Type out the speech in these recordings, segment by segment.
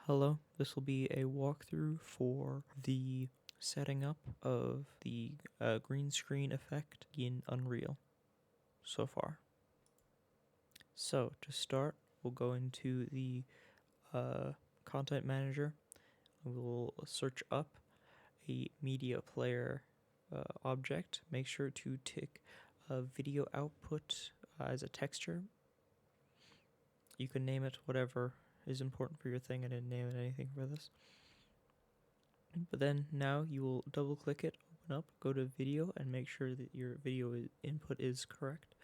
Hello, this will be a walkthrough for the setting up of the green screen effect in Unreal so far. So to start, we'll go into the content manager. We'll search up a media player object. Make sure to tick video output as a texture. You can name it whatever is important for your thing. I didn't name it anything for this. But then now you will double click it, open up, go to video, and make sure that your video input is correct.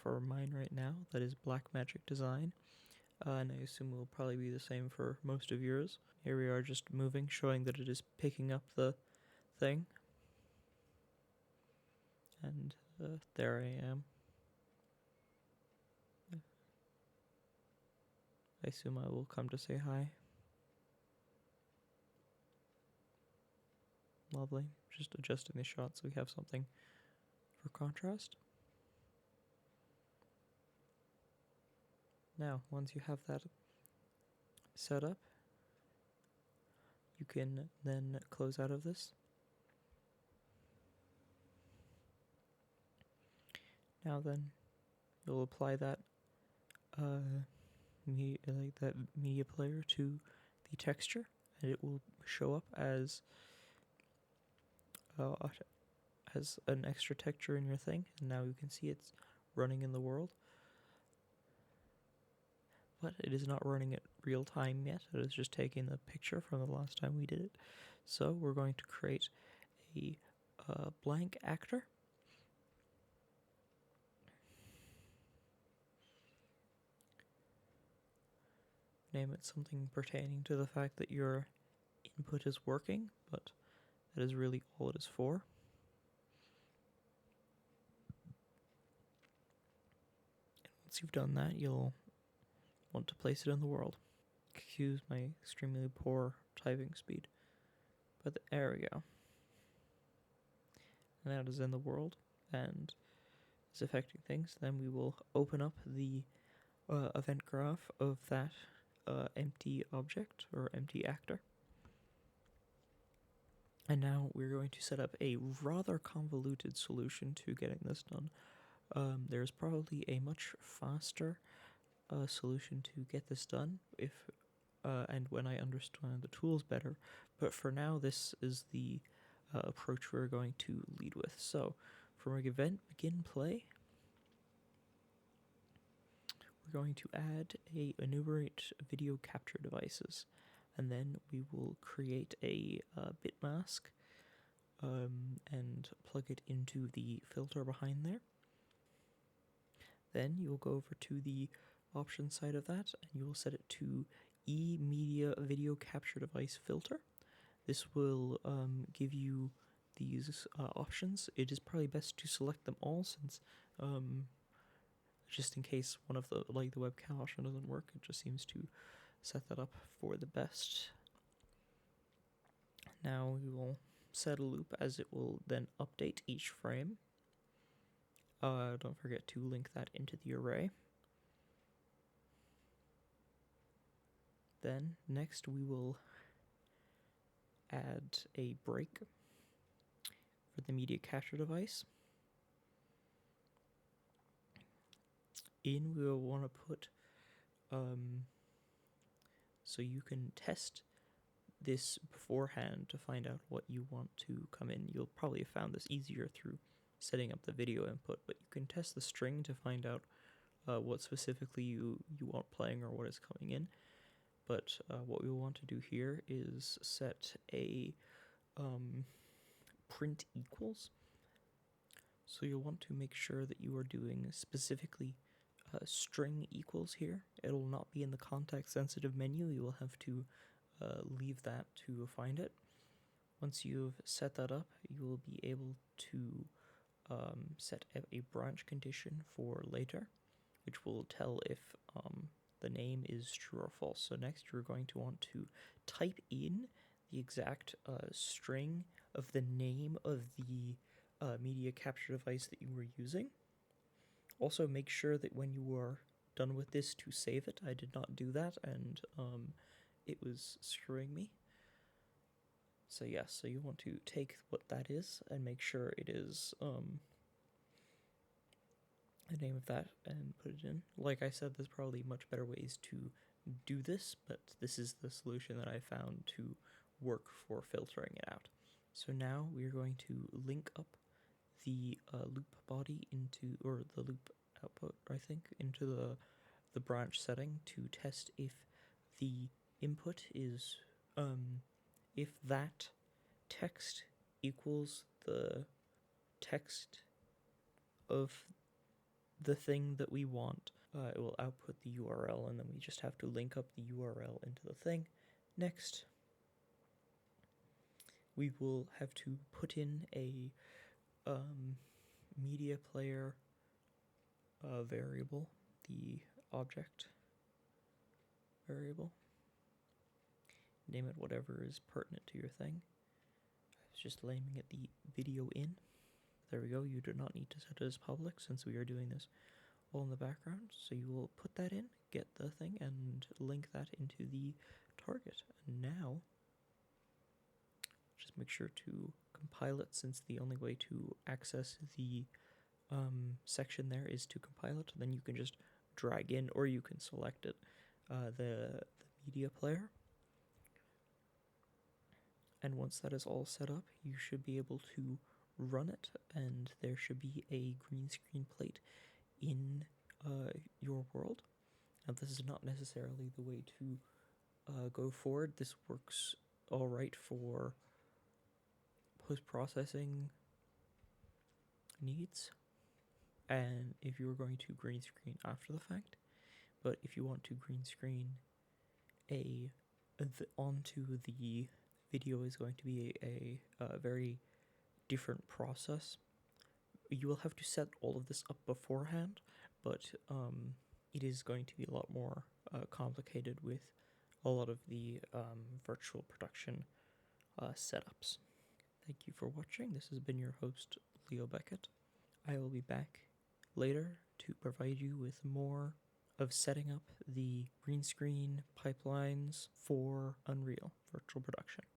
For mine right now, that is Blackmagic Design, and I assume it will probably be the same for most of yours. Here we are just moving, showing that it is picking up the thing. And there I am. I assume I will come to say hi. Lovely. Just adjusting the shot so we have something for contrast. Now, once you have that set up, you can then close out of this. Now then, you'll apply that media player to the texture, and it will show up as an extra texture in your thing. And now you can see it's running in the world, but it is not running at real time yet. It is just taking the picture from the last time we did it. So we're going to create a blank actor. Name it something pertaining to the fact that your input is working, but that is really all it is for. And once you've done that, you'll want to place it in the world. Excuse my extremely poor typing speed. But there we go. And that is in the world and is affecting things. Then we will open up the event graph of that empty object or empty actor. And now we're going to set up a rather convoluted solution to getting this done. There's probably a much faster solution to get this done if and when I understand the tools better. But for now, this is the approach we're going to lead with. So, from our event begin play, we're going to add a enumerate video capture devices, and then we will create a bit mask and plug it into the filter behind there. Then you'll go over to the options side of that, and you will set it to eMedia Video Capture Device Filter. This will give you these options. It is probably best to select them all, since just in case one of the webcam option doesn't work, it just seems to set that up for the best. Now we will set a loop, as it will then update each frame. Don't forget to link that into the array. Then next we will add a break for the media capture device. In we will want to put so you can test this beforehand to find out what you want to come in. You'll probably have found this easier through setting up the video input, but you can test the string to find out what specifically you want playing or what is coming in. But what we want to do here is set a print equals. So you'll want to make sure that you are doing specifically string equals here. It'll not be in the context sensitive menu. You will have to leave that to find it. Once you've set that up, you will be able to set a branch condition for later, which will tell if the name is true or false. So next you're going to want to type in the exact string of the name of the media capture device that you were using. Also, make sure that when you are done with this to save it. I did not do that, and it was screwing me. So yes, so you want to take what that is and make sure it is the name of that and put it in. Like I said, there's probably much better ways to do this, but this is the solution that I found to work for filtering it out. So now we're going to link up the loop body into, or the loop output, I think, into the branch setting to test if the input is, if that text equals the text of the thing that we want. It will output the URL, and then we just have to link up the URL into the thing. Next, we will have to put in a media player variable, the object variable. Name it whatever is pertinent to your thing. I was just naming it the video in. There we go. You do not need to set it as public since we are doing this all in the background. So you will put that in, get the thing, and link that into the target. And now, just make sure to compile it, since the only way to access the section there is to compile it. Then you can just drag in, or you can select it, the media player. And once that is all set up, you should be able to run it, and there should be a green screen plate in your world. Now, this is not necessarily the way to go forward. This works all right for post-processing needs, and if you were going to green screen after the fact. But if you want to green screen onto the video is going to be a very different process. You will have to set all of this up beforehand, but it is going to be a lot more complicated with a lot of the virtual production setups. Thank you for watching. This has been your host, Leo Beckett. I will be back later to provide you with more of setting up the green screen pipelines for Unreal Virtual Production.